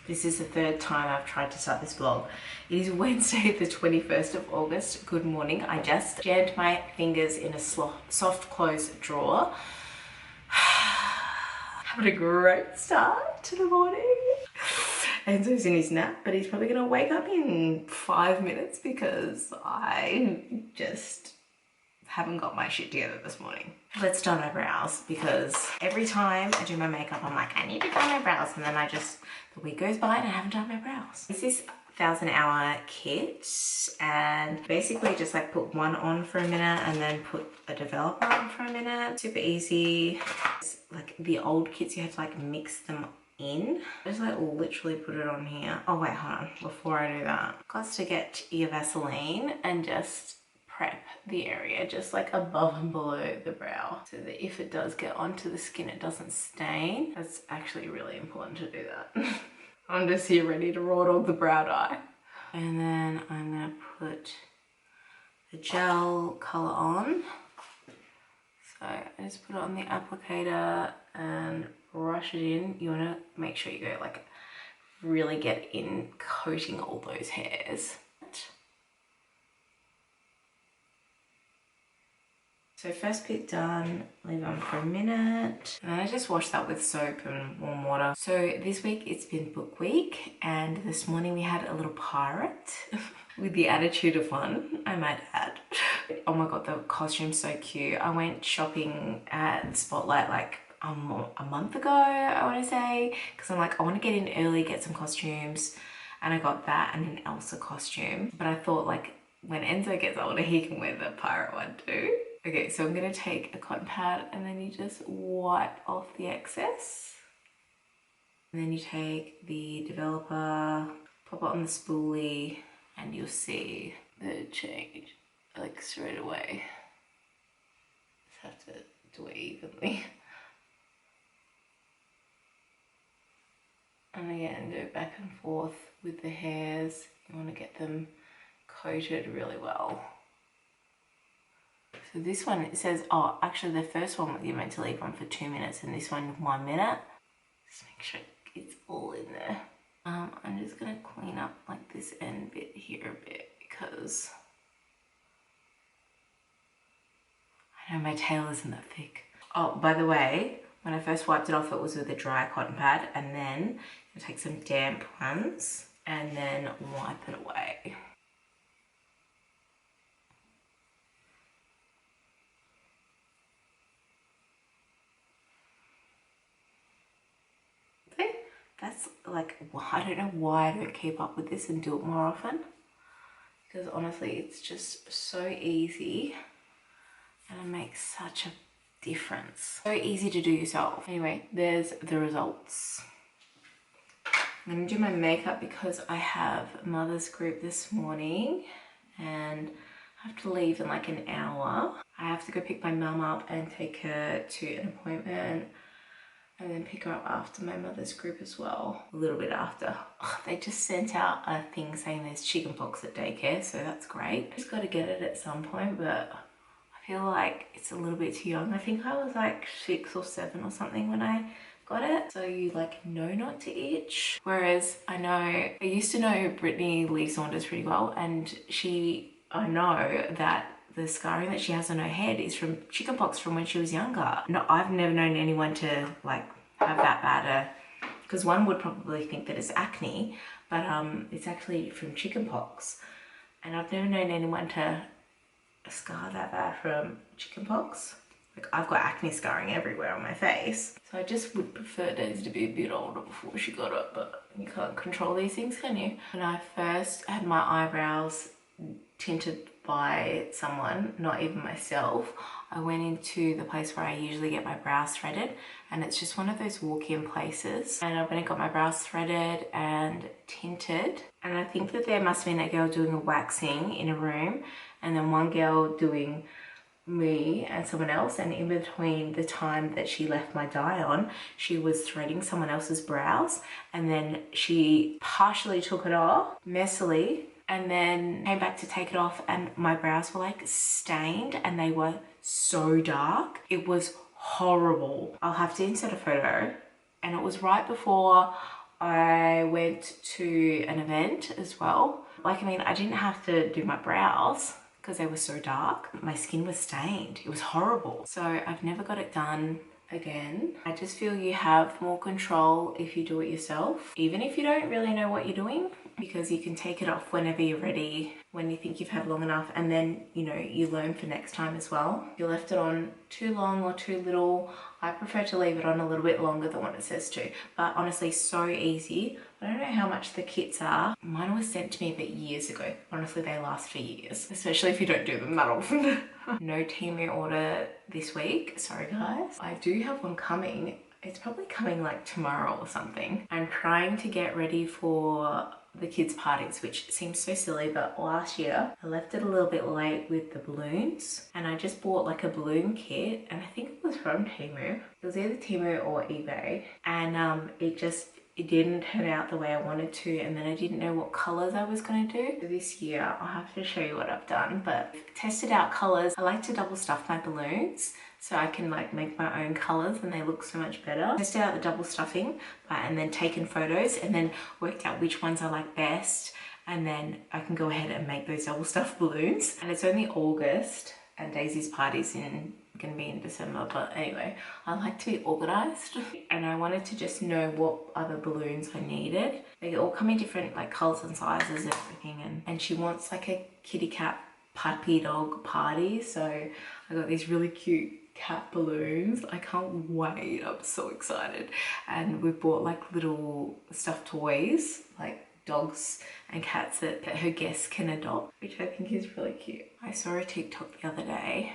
This is the third time I've tried to start this vlog. It is Wednesday the 21st of August. Good morning. I just jammed my fingers in a soft close drawer. Having a great start to the morning. Enzo's in his nap, but he's probably gonna wake up in 5 minutes because I just haven't got my shit together this morning. Let's dye my brows, because every time I do my makeup, I'm like, I need to dye my brows, and then the week goes by and I haven't dyed my brows. This is 1000 hour kit, and basically just like put one on for a minute and then put a developer on for a minute. Super easy. It's like the old kits, you have to like mix them in. Just like literally put it on here. Oh wait, hold on, before I do that, got to get your Vaseline and just prep the area just like above and below the brow, so that if it does get onto the skin it doesn't stain. That's actually really important to do that. I'm just here ready to roll on the brow dye. And then I'm gonna put the gel color on. So I just put it on the applicator and brush it in. You wanna make sure you go like really get in, coating all those hairs. So first bit done, leave on for a minute. And then I just wash that with soap and warm water. So this week it's been book week, and this morning we had a little pirate with the attitude of one, I might add. Oh my God, the costume's so cute. I went shopping at Spotlight like a month ago, I want to say, because I'm like, I want to get in early, get some costumes. And I got that and an Elsa costume. But I thought like when Enzo gets older, he can wear the pirate one too. Okay, so I'm gonna take a cotton pad and then you just wipe off the excess. And then you take the developer, pop it on the spoolie, and you'll see the change like straight away. Just have to do it evenly. And again, do it back and forth with the hairs. You wanna get them coated really well. So this one, it says, oh, actually the first one you're meant to leave on for 2 minutes, and this one 1 minute. Just make sure it's all in there. I'm just gonna clean up like this end bit here a bit, because I know my tail isn't that thick. Oh, by the way, when I first wiped it off, it was with a dry cotton pad, and then you take some damp ones and then wipe it away. That's like, I don't know why I don't keep up with this and do it more often, because honestly it's just so easy and it makes such a difference. So easy to do yourself. Anyway, there's the results. I'm gonna do my makeup because I have mother's group this morning and I have to leave in like an hour. I have to go pick my mum up and take her to an appointment, and then pick her up after my mother's group as well, a little bit after. Oh, they just sent out a thing saying there's chickenpox at daycare, so that's great. Just got to get it at some point, but I feel like it's a little bit too young. I think I was like 6 or 7 or something when I got it. So you like know not to itch. Whereas I used to know Brittany Lee Saunders pretty well, and I know that the scarring that she has on her head is from chickenpox from when she was younger. No, I've never known anyone to like have that bad because one would probably think that it's acne, but it's actually from chickenpox. And I've never known anyone to scar that bad from chickenpox. Like, I've got acne scarring everywhere on my face. So I just would prefer Daisy to be a bit older before she got it, but you can't control these things, can you? When I first had my eyebrows tinted by someone, not even myself, I went into the place where I usually get my brows threaded, and it's just one of those walk-in places, and I went and got my brows threaded and tinted, and I think that there must have been a girl doing a waxing in a room and then one girl doing me and someone else, and in between the time that she left my dye on, she was threading someone else's brows, and then she partially took it off messily and then came back to take it off, and my brows were like stained and they were so dark. It was horrible. I'll have to insert a photo, and it was right before I went to an event as well. Like, I mean, I didn't have to do my brows because they were so dark. My skin was stained. It was horrible. So I've never got it done again. I just feel you have more control if you do it yourself, even if you don't really know what you're doing, because you can take it off whenever you're ready, when you think you've had long enough, and then, you know, you learn for next time as well. If you left it on too long or too little, I prefer to leave it on a little bit longer than what it says to. But honestly, so easy. I don't know how much the kits are. Mine was sent to me but years ago. Honestly, they last for years, especially if you don't do them that often. No Temu order this week. Sorry guys. I do have one coming. It's probably coming like tomorrow or something. I'm trying to get ready for the kids' parties, which seems so silly, but last year I left it a little bit late with the balloons, and I just bought like a balloon kit, and I think it was from Temu. It was either Temu or eBay, and it didn't turn out the way I wanted to, and then I didn't know what colors I was going to do. So this year I'll have to show you what I've done, but tested out colors. I like to double stuff my balloons so I can like make my own colors and they look so much better. Tested out the double stuffing and then taken photos and then worked out which ones I like best, and then I can go ahead and make those double stuffed balloons. And it's only August and Daisy's party's gonna be in December, but anyway, I like to be organized and I wanted to just know what other balloons I needed. They all come in different like colors and sizes and everything, and she wants like a kitty cat puppy dog party, so I got these really cute cat balloons. I can't wait, I'm so excited. And we bought like little stuffed toys, like dogs and cats that her guests can adopt, which I think is really cute. I saw a TikTok the other day.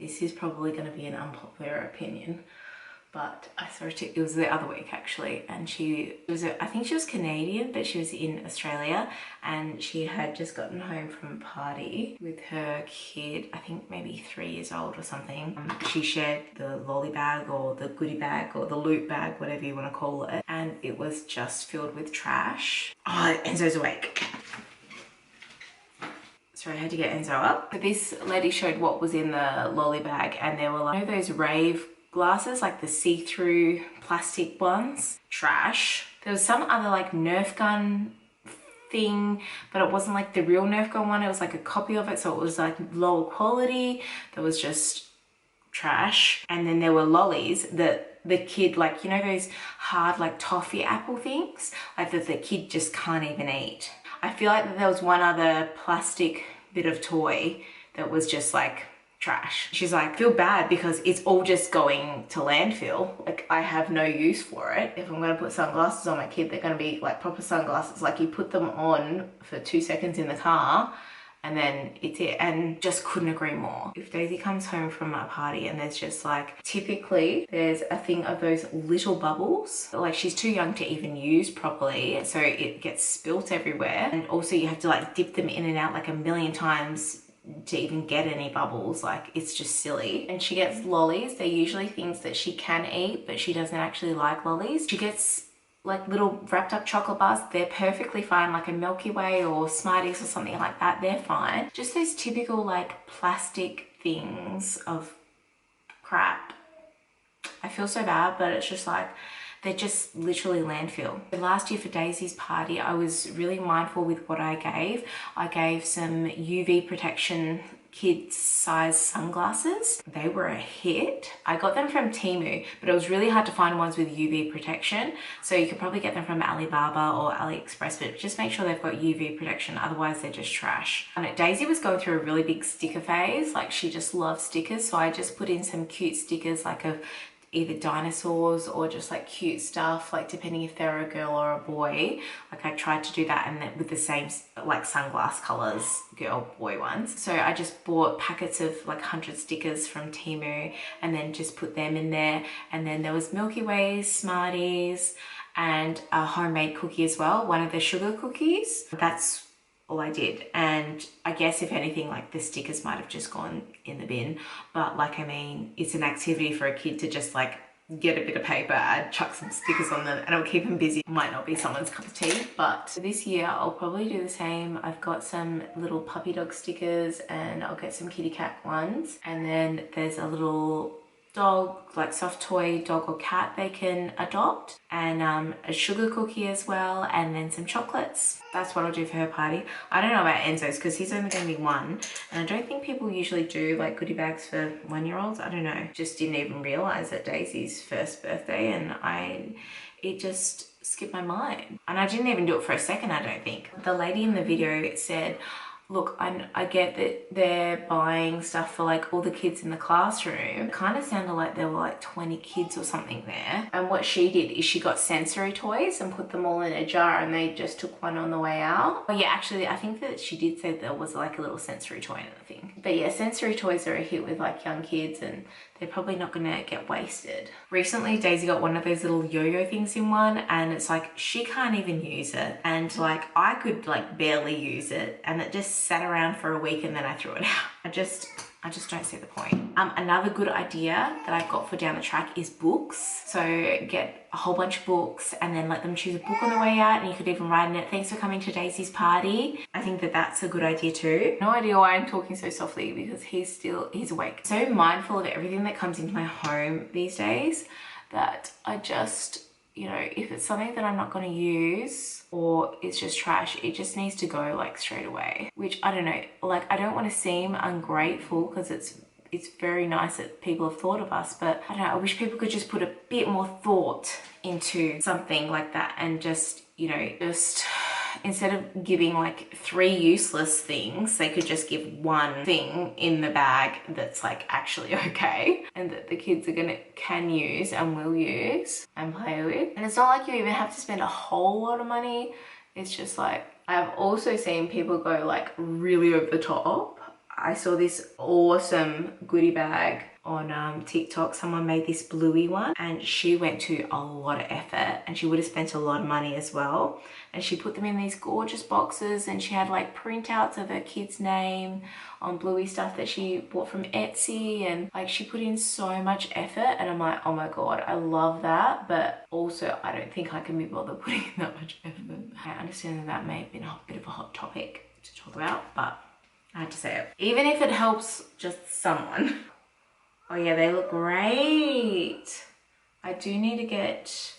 This is probably going to be an unpopular opinion, but I saw it was the other week actually, and I think she was Canadian, but she was in Australia, and she had just gotten home from a party with her kid, I think maybe 3 years old or something. She shared the lolly bag or the goodie bag or the loot bag, whatever you want to call it, and it was just filled with trash. Oh, Enzo's awake. Sorry, I had to get Enzo up. But this lady showed what was in the lolly bag, and there were like, you know those rave glasses, like the see-through plastic ones? Trash. There was some other like Nerf gun thing, but it wasn't like the real Nerf gun one. It was like a copy of it, so it was like lower quality. That was just trash. And then there were lollies that the kid, like, you know those hard like toffee apple things, like that the kid just can't even eat. I feel like that there was one other plastic bit of toy that was just like trash. She's like, I feel bad because it's all just going to landfill. Like, I have no use for it. If I'm gonna put sunglasses on my kid, they're gonna be like proper sunglasses. Like, you put them on for 2 seconds in the car and then it's it. And just couldn't agree more. If Daisy comes home from a party and there's just like, typically there's a thing of those little bubbles, like she's too young to even use properly, so it gets spilt everywhere, and also you have to like dip them in and out like a million times to even get any bubbles. Like, it's just silly. And she gets lollies. They're usually things that she can eat, but she doesn't actually like lollies. She gets like little wrapped up chocolate bars. They're perfectly fine, like a Milky Way or Smarties or something like that, they're fine. Just those typical like plastic things of crap. I feel so bad, but it's just like, they're just literally landfill. Last year for Daisy's party, I was really mindful with what I gave. I gave some UV protection kids size sunglasses. They were a hit. I got them from Temu, but it was really hard to find ones with UV protection. So you could probably get them from Alibaba or AliExpress, but just make sure they've got UV protection, otherwise they're just trash. And Daisy was going through a really big sticker phase. Like, she just loves stickers. So I just put in some cute stickers, like of either dinosaurs or just like cute stuff, like depending if they're a girl or a boy. Like, I tried to do that, and then with the same like sunglass colors, girl boy ones. So I just bought packets of like 100 stickers from Temu and then just put them in there. And then there was Milky Ways, Smarties, and a homemade cookie as well, one of the sugar cookies. That's all I did. And I guess if anything, like the stickers might have just gone in the bin, but like, I mean, it's an activity for a kid to just like get a bit of paper and chuck some stickers on them, and it'll keep them busy. Might not be someone's cup of tea, but this year I'll probably do the same. I've got some little puppy dog stickers, and I'll get some kitty cat ones, and then there's a little dog, like soft toy dog or cat they can adopt, and a sugar cookie as well, and then some chocolates. That's what I'll do for her party. I don't know about Enzo's because he's only going to be 1, and I don't think people usually do like goodie bags for 1-year-olds. I don't know. Just didn't even realize that Daisy's first birthday, and it just skipped my mind, and I didn't even do it for a second. I don't think. The lady in the video said, look, I get that they're buying stuff for like all the kids in the classroom. It kind of sounded like there were like 20 kids or something there. And what she did is she got sensory toys and put them all in a jar, and they just took one on the way out. Oh yeah, actually, I think that she did say there was like a little sensory toy in the thing. But yeah, sensory toys are a hit with like young kids, and they're probably not gonna get wasted. Recently, Daisy got one of those little yo-yo things in one, and it's like, she can't even use it. And like, I could like barely use it, and it just sat around for a week and then I threw it out. I just don't see the point. Another good idea that I've got for down the track is books. So get a whole bunch of books and then let them choose a book on the way out, and you could even write in it, thanks for coming to Daisy's party. I think that that's a good idea too. No idea why I'm talking so softly, because he's awake. So mindful of everything that comes into my home these days that I just, you know, if it's something that I'm not going to use or it's just trash, it just needs to go like straight away. Which I don't know, like I don't want to seem ungrateful, because it's very nice that people have thought of us, but I don't know, I wish people could just put a bit more thought into something like that, and just, you know, just instead of giving like 3 useless things, they could just give 1 thing in the bag that's like actually okay, and that the kids can use and will use and play with. And it's not like you even have to spend a whole lot of money. It's just like, I've also seen people go like really over the top. I saw this awesome goodie bag on TikTok. Someone made this bluey one, and she went to a lot of effort, and she would have spent a lot of money as well. And she put them in these gorgeous boxes, and she had like printouts of her kid's name on bluey stuff that she bought from Etsy, and like she put in so much effort, and I'm like, oh my god, I love that. But also I don't think I can be bothered putting in that much effort. I understand that that may have been a bit of a hot topic to talk about, but I had to say it. Even if it helps just someone. Oh yeah, they look great. I do need to get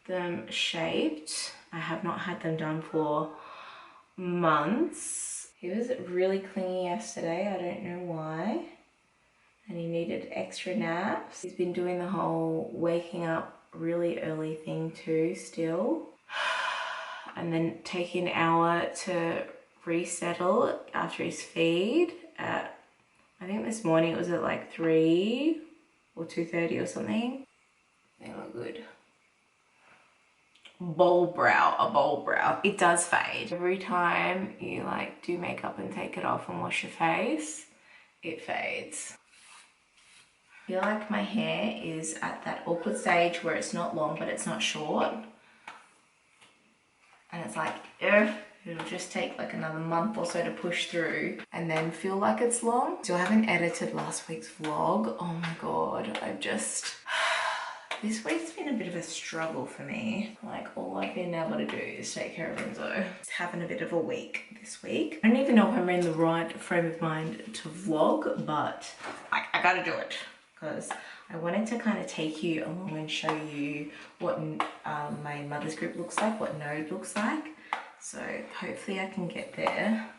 them shaped. I have not had them done for months. He was really clingy yesterday, I don't know why. And he needed extra naps. He's been doing the whole waking up really early thing too still. And then taking an hour to resettle after his feed at, I think this morning it was at like 3 or 2:30 or something. They look good. Bold brow, a bold brow. It does fade. Every time you like do makeup and take it off and wash your face, it fades. I feel like my hair is at that awkward stage where it's not long but it's not short. And it's like, it'll just take like another month or so to push through and then feel like it's long. So I haven't edited last week's vlog. Oh my god, this week's been a bit of a struggle for me. Like, all I've been able to do is take care of Enzo. It's having a bit of a week this week. I don't even know if I'm in the right frame of mind to vlog, but I gotta do it, because I wanted to kind of take you along and show you what my mother's group looks like, what Node looks like. So hopefully I can get there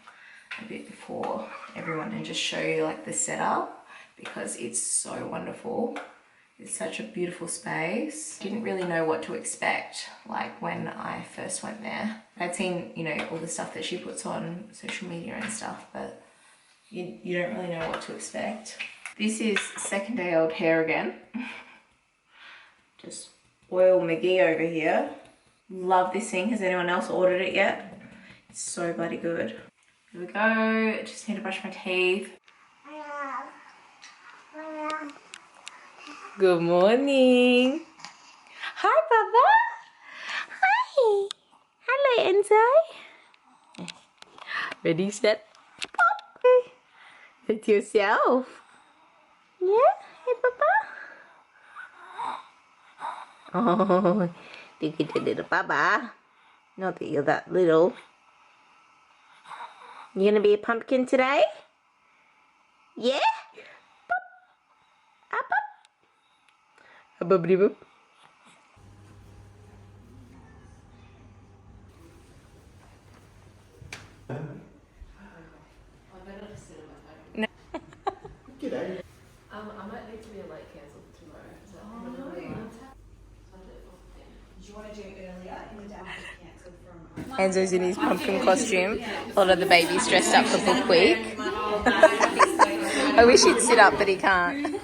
a bit before everyone and just show you like the setup, because it's so wonderful. It's such a beautiful space. Didn't really know what to expect, like when I first went there. I'd seen, you know, all the stuff that she puts on social media and stuff, but you don't really know what to expect. This is second day old hair again. Just oil McGee over here. Love this thing. Has anyone else ordered it yet? It's so bloody good. Here we go. Just need to brush my teeth. Good morning. Hi, Baba. Hi. Hello, Enzo. Ready, set, pop. It's yourself. Yeah? Hey, Baba. Oh, look at the little Baba. Not that you're that little. You gonna be a pumpkin today? Yeah? Pop. Up, up. Boobity boop. G'day. I might need to be late cancelled tomorrow. So Do you want to do earlier in the day? Cancelled from. Enzo's in his pumpkin costume. A lot of the babies dressed up for Book Week. I wish he'd sit up, but he can't.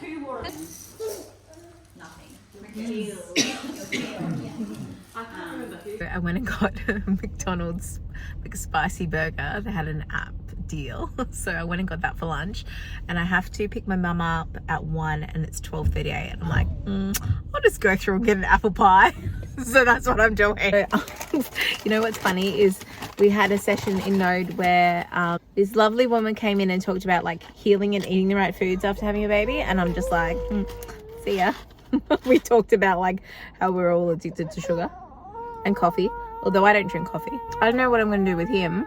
I went and got a McDonald's McSpicy burger. They had an app deal, so I went and got that for lunch. And I have to pick my mum up at 1 and it's 12:38. And I'm like, I'll just go through and get an apple pie. So that's what I'm doing. You know what's funny is we had a session in Node where this lovely woman came in and talked about like healing and eating the right foods after having a baby, and I'm just like, see ya. We talked about like how we're all addicted to sugar and coffee, although I don't drink coffee. I don't know what I'm going to do with him.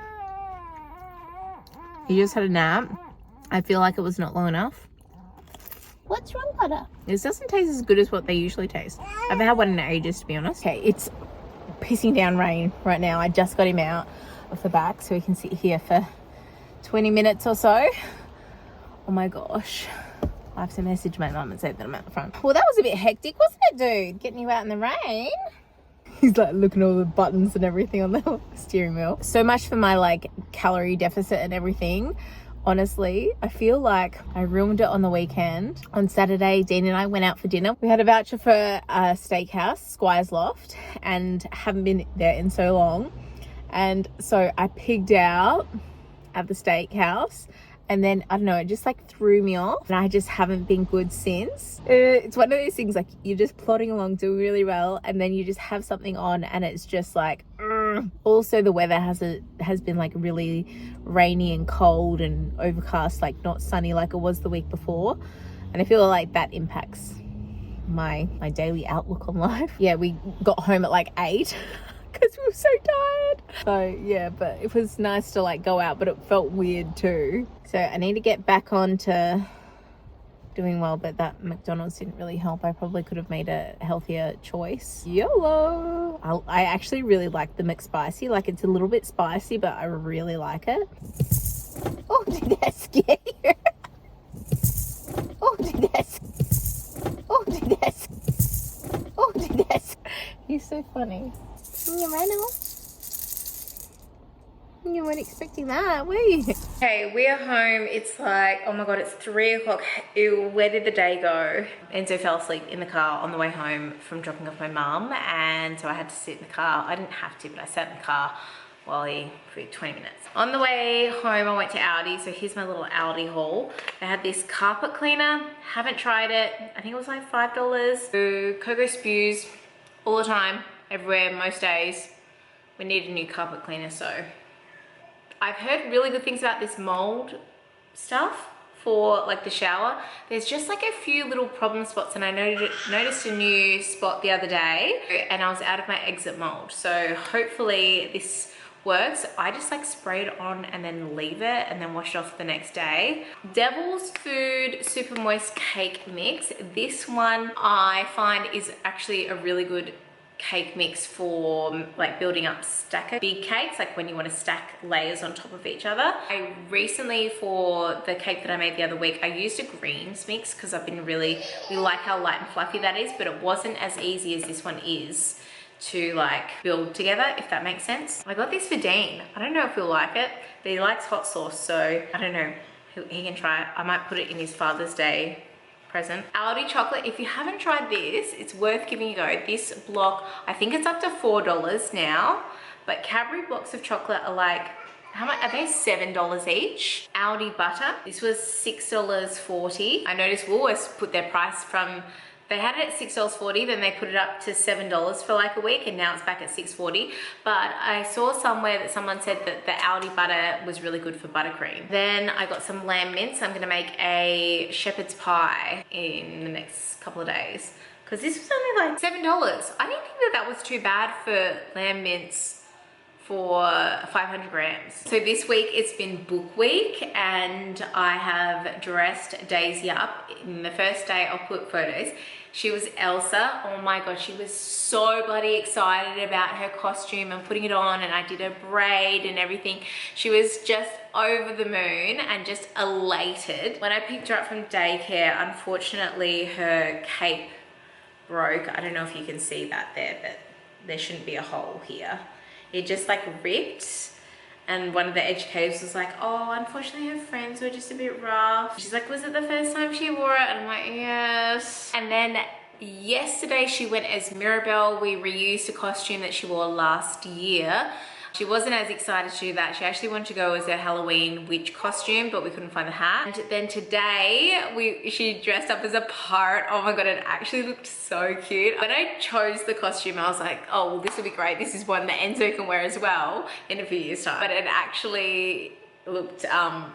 He just had a nap. I feel like it was not long enough. What's wrong, Butter? This doesn't taste as good as what they usually taste. I haven't had one in ages, to be honest. Okay, it's pissing down rain right now. I just got him out of the back so he can sit here for 20 minutes or so. Oh my gosh. I have to message my mum and say that I'm at the front. Well, that was a bit hectic, wasn't it, dude? Getting you out in the rain. He's like looking at all the buttons and everything on the steering wheel. So much for my like calorie deficit and everything. Honestly, I feel like I ruined it on the weekend. On Saturday, Dean and I went out for dinner. We had a voucher for a steakhouse, Squire's Loft, and haven't been there in so long. And so I pigged out at the steakhouse. And then, I don't know, it just like threw me off. And I just haven't been good since. It's one of those things like you're just plodding along, doing really well. And then you just have something on and it's just like, Also, the weather has been like really rainy and cold and overcast, like not sunny like it was the week before. And I feel like that impacts my daily outlook on life. Yeah, we got home at like 8. Because we were so tired. So yeah, but it was nice to like go out, but it felt weird too. So I need to get back on to doing well, but that McDonald's didn't really help. I probably could have made a healthier choice. YOLO! I actually really like the McSpicy. Like it's a little bit spicy, but I really like it. Oh, did that scare you? Oh, did that? Oh, did that? Oh, did that? You're so funny. You weren't expecting that, were you? Okay, we're home. It's like, oh my God, it's 3 o'clock. Ew, where did the day go? Enzo fell asleep in the car on the way home from dropping off my mum, and so I had to sit in the car. I didn't have to, but I sat in the car for 20 minutes. On the way home, I went to Aldi, so here's my little Aldi haul. They had this carpet cleaner, haven't tried it. I think it was like $5. So Coco spews all the time, everywhere, most days. We need a new carpet cleaner, so. I've heard really good things about this mold stuff for like the shower. There's just like a few little problem spots, and I noticed a new spot the other day and I was out of my exit mold. So hopefully this works. I just like spray it on and then leave it and then wash it off the next day. Devil's Food Super Moist Cake Mix. This one I find is actually a really good cake mix for like building up stacker big cakes, like when you want to stack layers on top of each other. I recently, for the cake that I made the other week, I used a greens mix because I've been we like how light and fluffy that is, but it wasn't as easy as this one is to like build together, if that makes sense. I got this for Dean. I don't know if he'll like it, but he likes hot sauce, so I don't know. He can try it. I might put it in his Father's Day present. Aldi chocolate, if you haven't tried this, it's worth giving a go. This block, I think it's up to $4 now, but Cadbury blocks of chocolate are like, how much are they? $7 each. Aldi butter, this was $6.40. I noticed Woolworths put their price from, they had it at $6.40, then they put it up to $7 for like a week, and now it's back at $6.40. But I saw somewhere that someone said that the Aldi butter was really good for buttercream. Then I got some lamb mince. I'm gonna make a shepherd's pie in the next couple of days, because this was only like $7. I didn't think that was too bad for lamb mince for 500 grams. So this week it's been book week, and I have dressed Daisy up. In the first day, I'll put photos. She was Elsa. Oh my God, she was so bloody excited about her costume and putting it on, and I did her braid and everything. She was just over the moon and just elated. When I picked her up from daycare, unfortunately her cape broke. I don't know if you can see that there, but there shouldn't be a hole here. It just like ripped. And one of the educators was like, oh, unfortunately her friends were just a bit rough. She's like, was it the first time she wore it? And I'm like, yes. And then yesterday she went as Mirabelle. We reused a costume that she wore last year. She wasn't as excited to do that. She actually wanted to go as a Halloween witch costume, but we couldn't find the hat. And then today, she dressed up as a pirate. Oh my God, it actually looked so cute. When I chose the costume, I was like, oh, well, this will be great. This is one that Enzo can wear as well in a few years' time. But it actually looked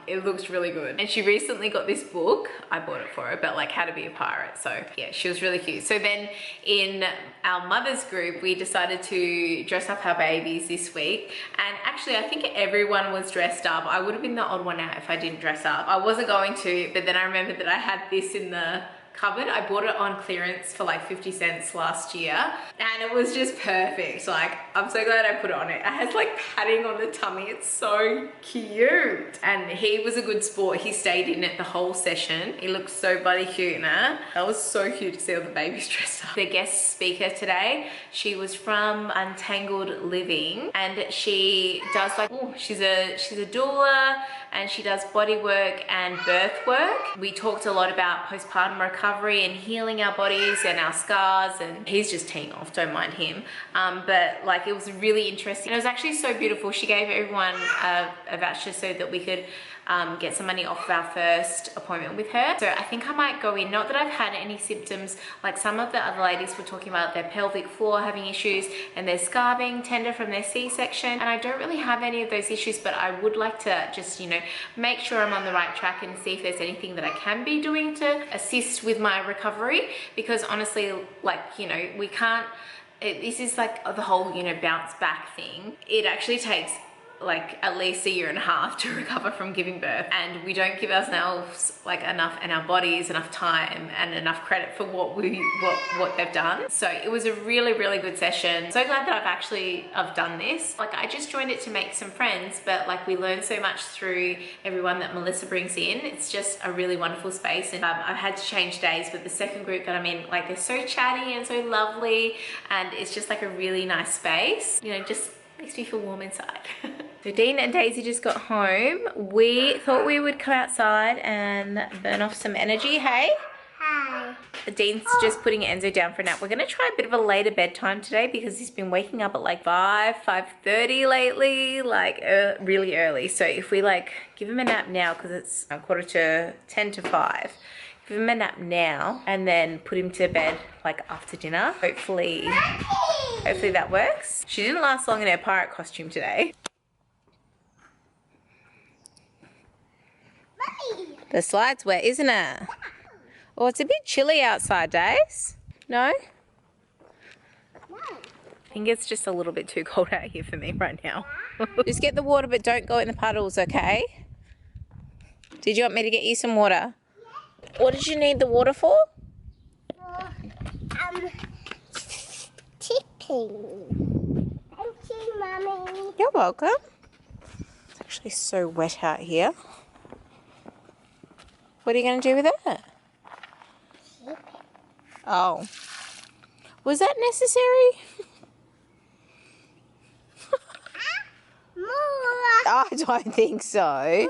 it looks really good. And she recently got this book, I bought it for her, but like how to be a pirate. So yeah, she was really cute. So then in our mother's group, we decided to dress up our babies this week, and actually I think everyone was dressed up. I would have been the odd one out if I didn't dress up. I wasn't going to, but then I remembered that I had this in the cupboard. I bought it on clearance for like 50 cents last year, and it was just perfect. Like, I'm so glad I put it on. It has like padding on the tummy. It's so cute. And he was a good sport. He stayed in it the whole session. He looked so bloody cute now. That was so cute to see all the babies dressed up. The guest speaker today, she was from Untangled Living, and she does like, oh, she's a doula, and she does body work and birth work. We talked a lot about postpartum recovery and healing our bodies and our scars, and he's just teeing off, don't mind him. But like, it was really interesting. And it was actually so beautiful. She gave everyone a voucher so that we could get some money off of our first appointment with her. So I think I might go in. Not that I've had any symptoms. Like, some of the other ladies were talking about their pelvic floor having issues and their scar being tender from their C-section. And I don't really have any of those issues, but I would like to just, you know, make sure I'm on the right track and see if there's anything that I can be doing to assist with my recovery. Because honestly, like, you know, we can't, this is like the whole, you know, bounce back thing. It actually takes like at least a year and a half to recover from giving birth, and we don't give ourselves like enough, and our bodies enough time and enough credit for what they've done. So it was a really good session. So glad that I've done this. Like, I just joined it to make some friends, but like, we learn so much through everyone that Melissa brings in. It's just a really wonderful space. And I've had to change days, but the second group that I'm in, like, they're so chatty and so lovely, and it's just like a really nice space, you know, just makes me feel warm inside. So Dean and Daisy just got home. We thought we would come outside and burn off some energy. Hey? Hi. Dean's just putting Enzo down for a nap. We're going to try a bit of a later bedtime today because he's been waking up at like 5:30 lately, like really early. So if we like give him a nap now, because it's 10 to 5, give him a nap now and then put him to bed like after dinner. Hopefully that works. She didn't last long in her pirate costume today. The slide's wet, isn't it? Oh, it's a bit chilly outside, Days. No? I think it's just a little bit too cold out here for me right now. Just get the water, but don't go in the puddles, okay? Did you want me to get you some water? What did you need the water for? Chicken. Thank you, Mummy. You're welcome. It's actually so wet out here. What are you going to do with it? Keep it. Oh. Was that necessary? More. I don't think so.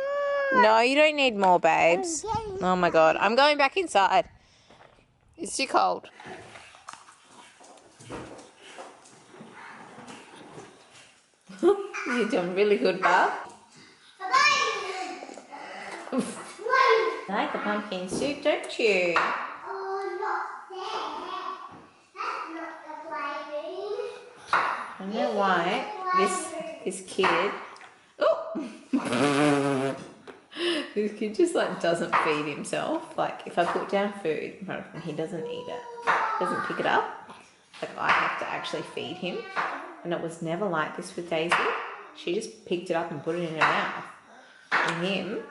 No, you don't need more, babes. Oh my God. I'm going back inside. It's too cold. You're doing really good, Bob. Like the pumpkin soup, don't you? Oh, not there. That's not the playroom. I know why this kid. Oh, this kid just like doesn't feed himself. Like, if I put down food in front of him, he doesn't eat it. Doesn't pick it up. Like, I have to actually feed him, and it was never like this with Daisy. She just picked it up and put it in her mouth. And him.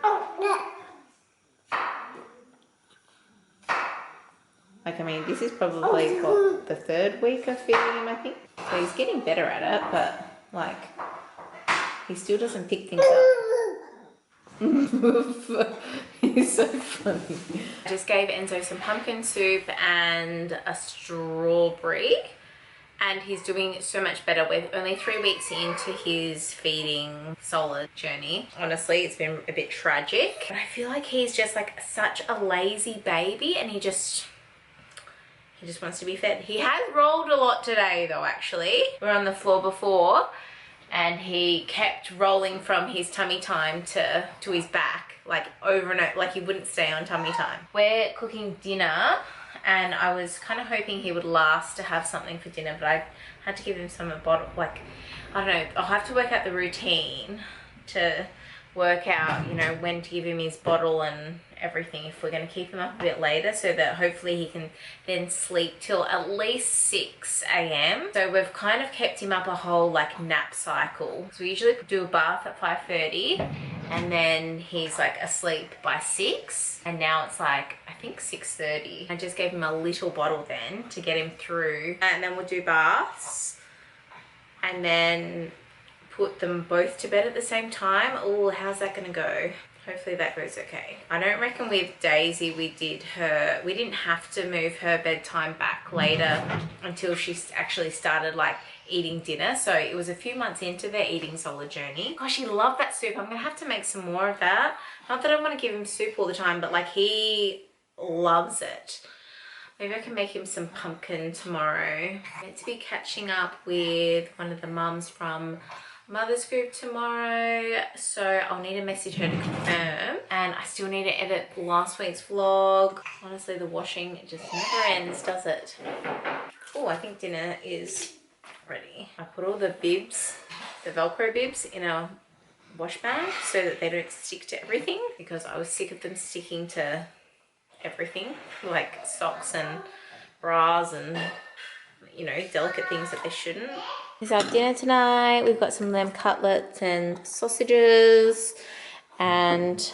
Like, I mean, this is probably what, the 3rd week of feeding him, I think. So he's getting better at it, but like, he still doesn't pick things up. He's so funny. I just gave Enzo some pumpkin soup and a strawberry, and he's doing so much better. We're only 3 weeks into his feeding solid journey. Honestly, it's been a bit tragic, but I feel like he's just like such a lazy baby, and he just wants to be fed. He has rolled a lot today though, actually. We were on the floor before, and he kept rolling from his tummy time to his back, like over and over, like he wouldn't stay on tummy time. We're cooking dinner, and I was kind of hoping he would last to have something for dinner, but I had to give him some bottle, like, I don't know, I'll have to work out the routine to work out, you know, when to give him his bottle and everything, if we're going to keep him up a bit later, so that hopefully he can then sleep till at least 6 a.m. So we've kind of kept him up a whole like nap cycle. So we usually do a bath at 5:30, and then he's like asleep by 6, and now it's like I think 6:30. I just gave him a little bottle then to get him through, and then we'll do baths and then put them both to bed at the same time. Oh, how's that gonna go? Hopefully that goes okay. I don't reckon with Daisy we didn't have to move her bedtime back later until she actually started like eating dinner. So it was a few months into their eating solid journey. Gosh, he loved that soup. I'm gonna have to make some more of that. Not that I want to give him soup all the time, but like he loves it. Maybe I can make him some pumpkin tomorrow. I'm meant to be catching up with one of the mums from mother's group tomorrow, so I'll need to message her to confirm, and I still need to edit last week's vlog. Honestly, the washing just never ends, does it? Oh, I think dinner is ready. I put all the bibs, the Velcro bibs, in a wash bag so that they don't stick to everything, because I was sick of them sticking to everything, like socks and bras and, you know, delicate things that they shouldn't. This is our dinner tonight. We've got some lamb cutlets and sausages and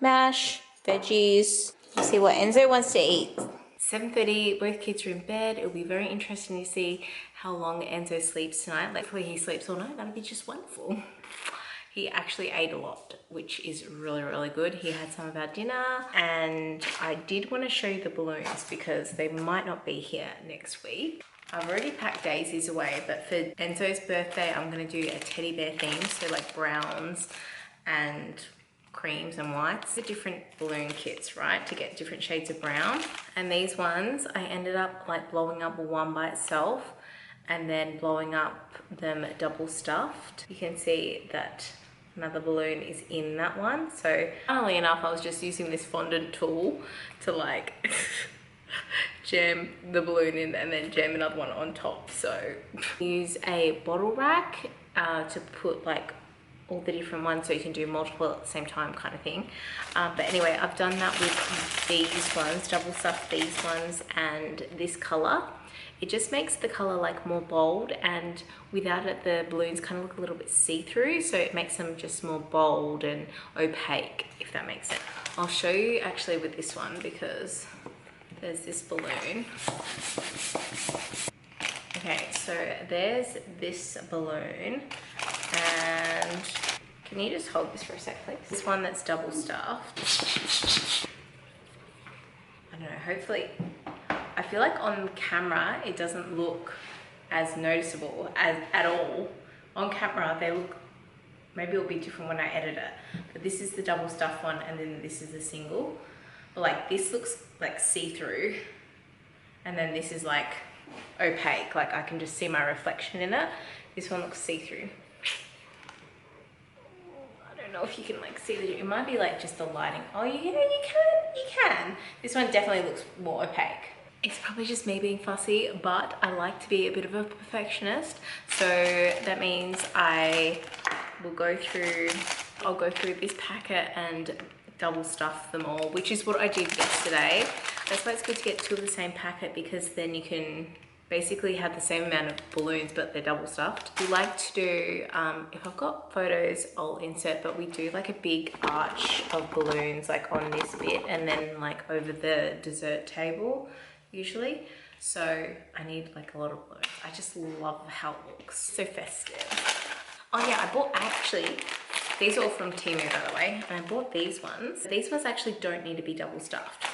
mash, veggies. Let's see what Enzo wants to eat. 7:30, both kids are in bed. It'll be very interesting to see how long Enzo sleeps tonight. Hopefully he sleeps all night. That'll be just wonderful. He actually ate a lot, which is really, really good. He had some of our dinner, and I did want to show you the balloons because they might not be here next week. I've already packed Daisy's away, but for Enzo's birthday, I'm going to do a teddy bear theme, so like browns and creams and whites. The different balloon kits, right, to get different shades of brown. And these ones, I ended up like blowing up one by itself and then blowing up them double stuffed. You can see that another balloon is in that one. So funnily enough, I was just using this fondant tool to like jam the balloon in and then jam another one on top. So use a bottle rack to put like all the different ones, so you can do multiple at the same time kind of thing. But anyway, I've done that with these ones, double stuffed these ones and this color. It just makes the color like more bold, and without it the balloons kind of look a little bit see-through, so it makes them just more bold and opaque, if that makes sense. I'll show you actually with this one, because there's this balloon. Okay, so there's this balloon, and can you just hold this for a sec, please? This one that's double stuffed. I don't know, hopefully, I feel like on camera it doesn't look as noticeable as at all. On camera they look, maybe it'll be different when I edit it, but this is the double stuffed one and then this is the single. But like this looks like see-through, and then this is like opaque, like I can just see my reflection in it. This one looks see-through. I don't know if you can like see the, it might be like just the lighting. Oh, you can. This one definitely looks more opaque. It's probably just me being fussy, but I like to be a bit of a perfectionist. So that means I'll go through this packet and double stuff them all, which is what I did yesterday. That's why it's good to get two of the same packet, because then you can basically have the same amount of balloons, but they're double stuffed. We like to do, if I've got photos, I'll insert, but we do like a big arch of balloons like on this bit and then like over the dessert table. usually. So I need like a lot of balloons. I just love how it looks. So festive. Oh yeah, these are all from Temu, by the way, and I bought these ones. These ones actually don't need to be double stuffed.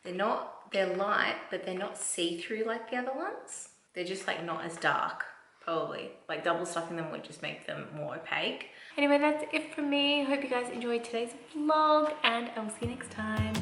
They're light, but they're not see-through like the other ones. They're just like not as dark, probably. Like double stuffing them would just make them more opaque. Anyway, that's it from me. Hope you guys enjoyed today's vlog, and I will see you next time.